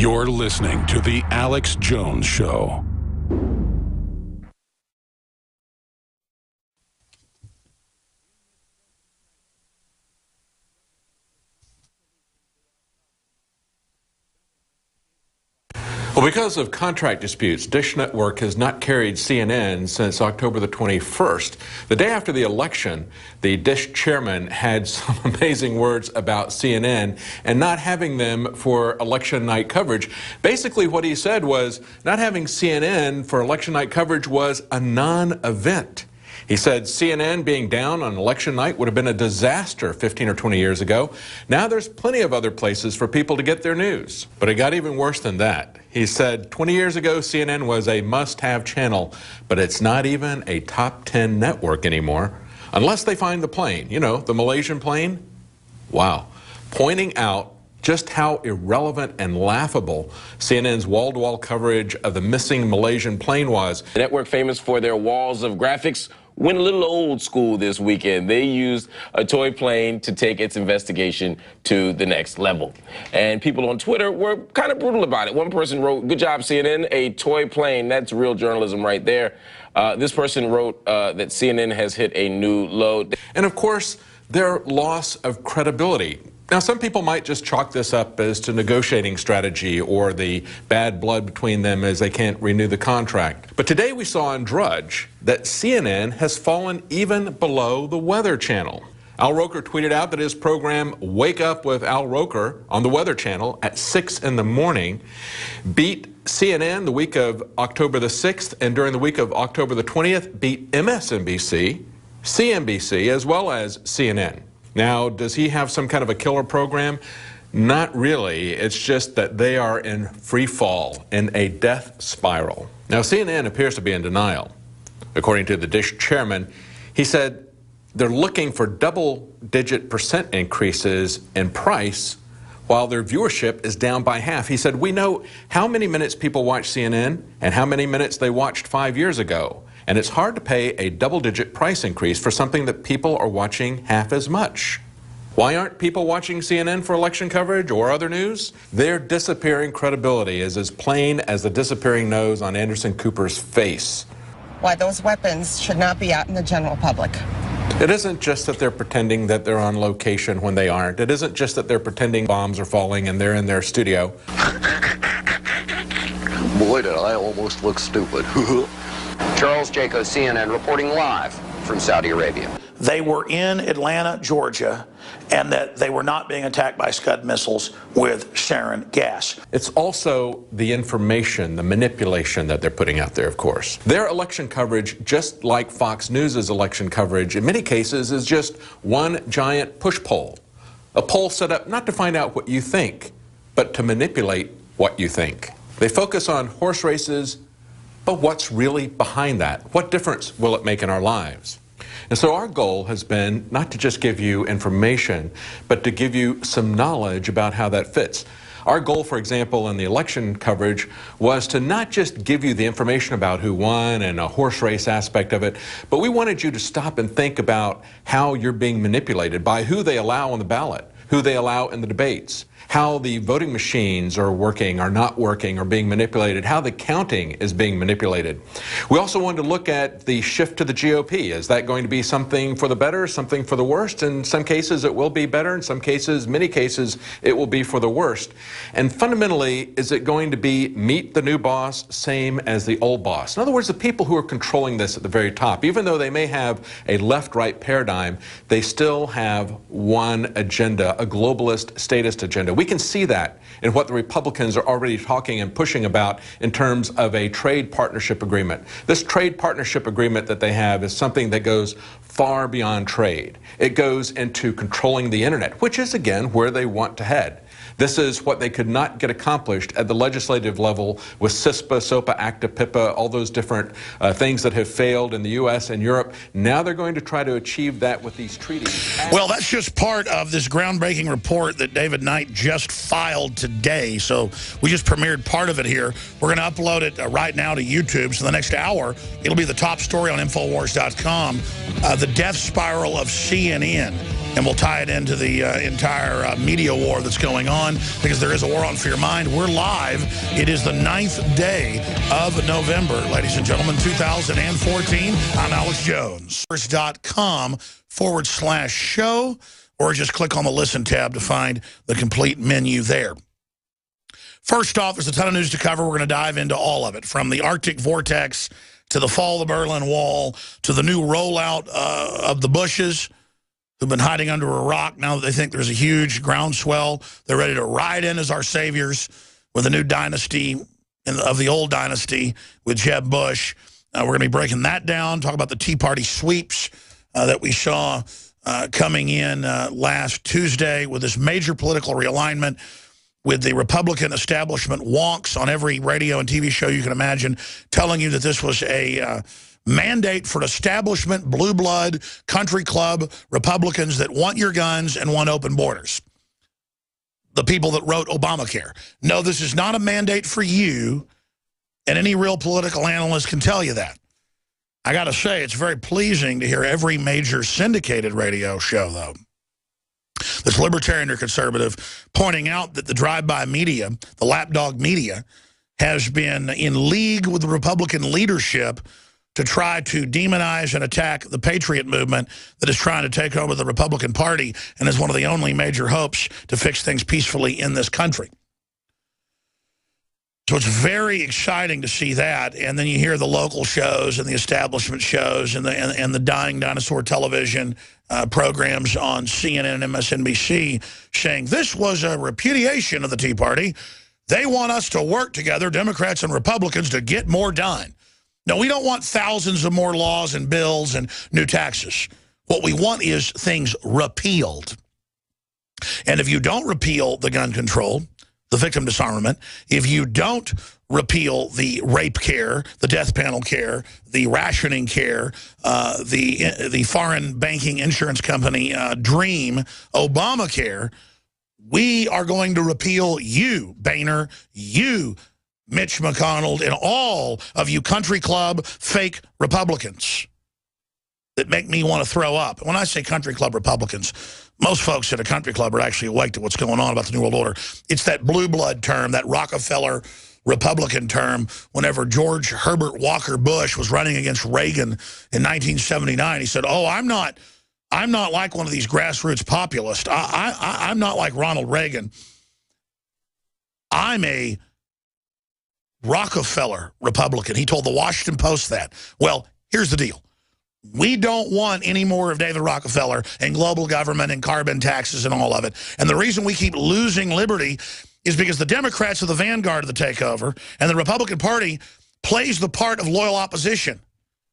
You're listening to The Alex Jones Show. Well, because of contract disputes, Dish Network has not carried CNN since October the 21st. The day after the election, the Dish chairman had some amazing words about CNN and not having them for election night coverage. Basically, what he said was not having CNN for election night coverage was a non-event. He said CNN being down on election night would have been a disaster 15 or 20 years ago. Now there's plenty of other places for people to get their news. But it got even worse than that. He said 20 years ago CNN was a must-have channel, but it's not even a top 10 network anymore. Unless they find the plane, you know, the Malaysian plane. Wow. Pointing out just how irrelevant and laughable CNN's wall-to-wall coverage of the missing Malaysian plane was. The network, famous for their walls of graphics, went a little old school this weekend. They used a toy plane to take its investigation to the next level. And people on Twitter were kind of brutal about it. One person wrote, "Good job, CNN, a toy plane." That's real journalism right there. This person wrote that CNN has hit a new low. And of course, their loss of credibility. Now, some people might just chalk this up as to negotiating strategy or the bad blood between them as they can't renew the contract. But today we saw on Drudge that CNN has fallen even below the Weather Channel. Al Roker tweeted out that his program Wake Up with Al Roker on the Weather Channel at 6 in the morning beat CNN the week of October the 6th, and during the week of October the 20th beat MSNBC, CNBC, as well as CNN. Now, does he have some kind of a killer program? Not really. It's just that they are in free fall, in a death spiral. Now, CNN appears to be in denial. According to the Dish chairman, he said they're looking for double-digit % increases in price while their viewership is down by half. He said, we know how many minutes people watch CNN and how many minutes they watched 5 years ago. And it's hard to pay a double-digit price increase for something that people are watching half as much. Why aren't people watching CNN for election coverage or other news? Their disappearing credibility is as plain as the disappearing nose on Anderson Cooper's face. Why those weapons should not be out in the general public. It isn't just that they're pretending that they're on location when they aren't. It isn't just that they're pretending bombs are falling and they're in their studio. Boy, did I almost look stupid. Charles Jaco, CNN, reporting live from Saudi Arabia. They were in Atlanta, Georgia, and that they were not being attacked by Scud missiles with sarin gas. It's also the information, the manipulation that they're putting out there, of course. Their election coverage, just like Fox News' election coverage, in many cases is just one giant push poll. A poll set up not to find out what you think, but to manipulate what you think. They focus on horse races, but what's really behind that? What difference will it make in our lives? And so our goal has been not to just give you information, but to give you some knowledge about how that fits. Our goal, for example, in the election coverage was to not just give you the information about who won and a horse race aspect of it, but we wanted you to stop and think about how you're being manipulated by who they allow on the ballot, who they allow in the debates, how the voting machines are working, are not working, are being manipulated, how the counting is being manipulated. We also wanted to look at the shift to the GOP. Is that going to be something for the better, something for the worst? In some cases it will be better, in some cases, many cases, it will be for the worst. And fundamentally, is it going to be meet the new boss, same as the old boss? In other words, the people who are controlling this at the very top, even though they may have a left-right paradigm, they still have one agenda, a globalist, statist agenda. We can see that in what the Republicans are already talking and pushing about in terms of a trade partnership agreement. This trade partnership agreement that they have is something that goes far beyond trade. It goes into controlling the internet, which is, again, where they want to head. This is what they could not get accomplished at the legislative level with CISPA, SOPA, ACTA, PIPA, all those different things that have failed in the U.S. and Europe. Now they're going to try to achieve that with these treaties. Well, that's just part of this groundbreaking report that David Knight just filed today. So we just premiered part of it here. We're going to upload it right now to YouTube. So the next hour, it'll be the top story on Infowars.com, the death spiral of CNN. And we'll tie it into the entire media war that's going on, because there is a war on fear mind. We're live. It is the 9th day of November, ladies and gentlemen, 2014. I'm Alex Jones. .com/show, or just click on the Listen tab to find the complete menu there. First off, there's a ton of news to cover. We're going to dive into all of it, from the Arctic vortex to the fall of the Berlin Wall to the new rollout of the Bushes, who've been hiding under a rock. Now that they think there's a huge groundswell, they're ready to ride in as our saviors with a new dynasty of the old dynasty with Jeb Bush. We're going to be breaking that down, talk about the Tea Party sweeps that we saw coming in last Tuesday with this major political realignment, with the Republican establishment wonks on every radio and TV show you can imagine telling you that this was a mandate for establishment, blue blood, country club Republicans that want your guns and want open borders. The people that wrote Obamacare. No, this is not a mandate for you, and any real political analyst can tell you that. I got to say, it's very pleasing to hear every major syndicated radio show, though, this libertarian or conservative, pointing out that the drive-by media, the lapdog media, has been in league with the Republican leadership to try to demonize and attack the patriot movement that is trying to take over the Republican Party and is one of the only major hopes to fix things peacefully in this country. So it's very exciting to see that. And then you hear the local shows and the establishment shows and the dying dinosaur television programs on CNN and MSNBC saying this was a repudiation of the Tea Party. They want us to work together, Democrats and Republicans, to get more done. No, we don't want thousands of more laws and bills and new taxes. What we want is things repealed. And if you don't repeal the gun control, the victim disarmament, if you don't repeal the rape care, the death panel care, the rationing care, the foreign banking insurance company dream, Obamacare, we are going to repeal you, Boehner, you, Mitch McConnell, and all of you country club fake Republicans that make me want to throw up. When I say country club Republicans, most folks at a country club are actually awake to what's going on about the New World Order. It's that blue blood term, that Rockefeller Republican term. Whenever George Herbert Walker Bush was running against Reagan in 1979, he said, oh, I'm not like one of these grassroots populists. I'm not like Ronald Reagan. I'm a Rockefeller Republican. He told the Washington Post that. Well, here's the deal. We don't want any more of David Rockefeller and global government and carbon taxes and all of it. And the reason we keep losing liberty is because the Democrats are the vanguard of the takeover, and the Republican Party plays the part of loyal opposition.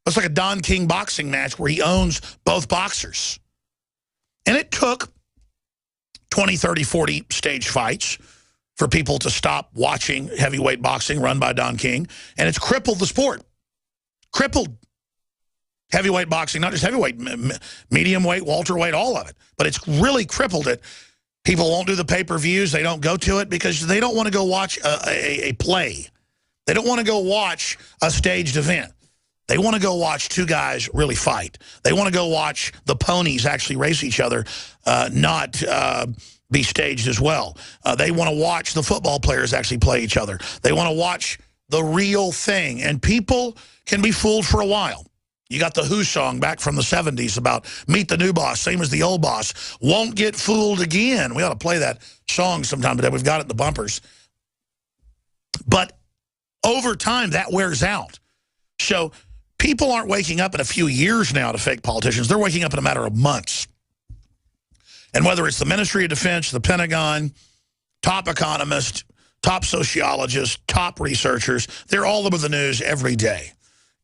It's like a Don King boxing match where he owns both boxers. And it took 20, 30, 40 stage fights for people to stop watching heavyweight boxing run by Don King, and it's crippled the sport. Crippled heavyweight boxing, not just heavyweight, medium weight, welterweight, all of it. But it's really crippled it. People won't do the pay-per-views. They don't go to it because they don't want to go watch a play. They don't want to go watch a staged event. They want to go watch two guys really fight. They want to go watch the ponies actually race each other, not be staged as well. They want to watch the football players actually play each other. They want to watch the real thing. And people can be fooled for a while. You got the Who song back from the 70s about meet the new boss, same as the old boss. Won't get fooled again. We ought to play that song sometime today. We've got it in the bumpers. But over time, that wears out. So people aren't waking up in a few years now to fake politicians. They're waking up in a matter of months. And whether it's the Ministry of Defense, the Pentagon, top economists, top sociologists, top researchers, they're all over the news every day.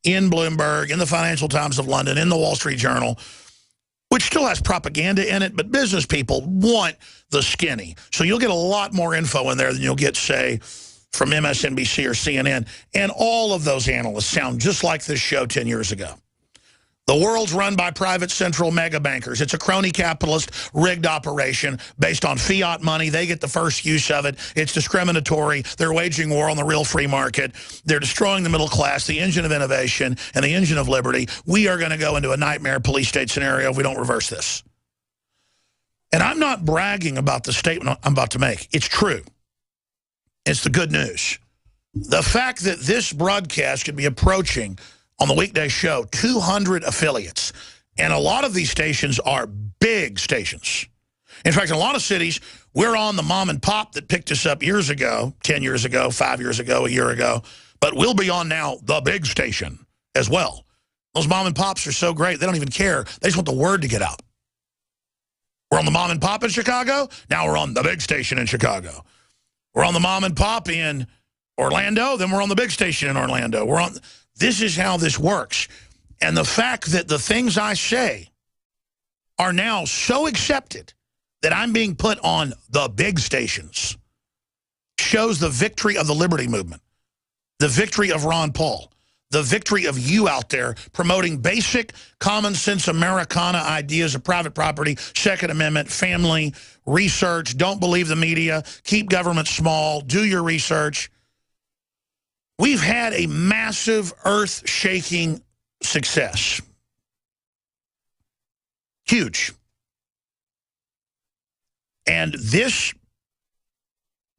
In Bloomberg, in the Financial Times of London, in the Wall Street Journal, which still has propaganda in it, but business people want the skinny. So you'll get a lot more info in there than you'll get, say, from MSNBC or CNN. And all of those analysts sound just like this show 10 years ago. The world's run by private central mega bankers. It's a crony capitalist rigged operation based on fiat money. They get the first use of it. It's discriminatory. They're waging war on the real free market. They're destroying the middle class, the engine of innovation, and the engine of liberty. We are going to go into a nightmare police state scenario if we don't reverse this. And I'm not bragging about the statement I'm about to make. It's true. It's the good news. The fact that this broadcast could be approaching, on the weekday show, 200 affiliates. And a lot of these stations are big stations. In fact, in a lot of cities, we're on the mom and pop that picked us up years ago, 10 years ago, 5 years ago, a year ago. But we'll be on now the big station as well. Those mom and pops are so great, they don't even care. They just want the word to get out. We're on the mom and pop in Chicago. Now we're on the big station in Chicago. We're on the mom and pop in Orlando. Then we're on the big station in Orlando. This is how this works. And the fact that the things I say are now so accepted that I'm being put on the big stations shows the victory of the liberty movement, the victory of Ron Paul, the victory of you out there promoting basic common sense Americana ideas of private property, Second Amendment, family, research, don't believe the media, keep government small, do your research. We've had a massive earth-shaking success. Huge. And this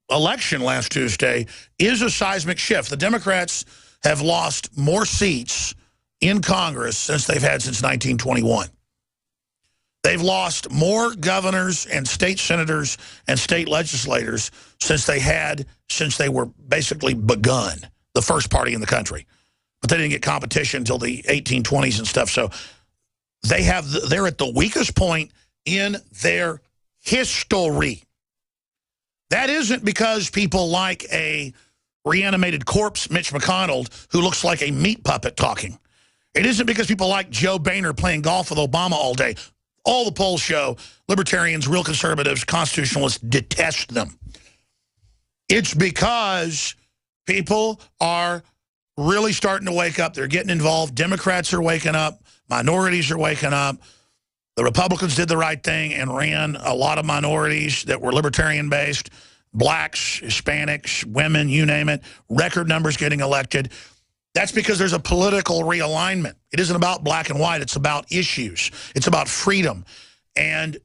election last Tuesday is a seismic shift. The Democrats have lost more seats in Congress since they've had since 1921. They've lost more governors and state senators and state legislators since they were basically begun, the first party in the country. But they didn't get competition until the 1820s and stuff. So they're at the weakest point in their history. That isn't because people like a reanimated corpse, Mitch McConnell, who looks like a meat puppet talking. It isn't because people like Joe Boehner playing golf with Obama all day. All the polls show libertarians, real conservatives, constitutionalists detest them. It's because people are really starting to wake up. They're getting involved. Democrats are waking up. Minorities are waking up. The Republicans did the right thing and ran a lot of minorities that were libertarian-based, blacks, Hispanics, women, you name it, record numbers getting elected. That's because there's a political realignment. It isn't about black and white. It's about issues. It's about freedom. And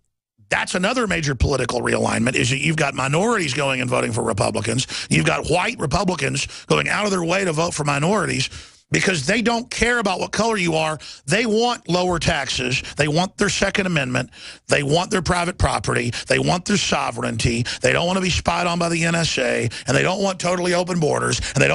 that's another major political realignment, is that you've got minorities going and voting for Republicans. You've got white Republicans going out of their way to vote for minorities because they don't care about what color you are. They want lower taxes. They want their Second Amendment. They want their private property. They want their sovereignty. They don't want to be spied on by the NSA. And they don't want totally open borders. And they don't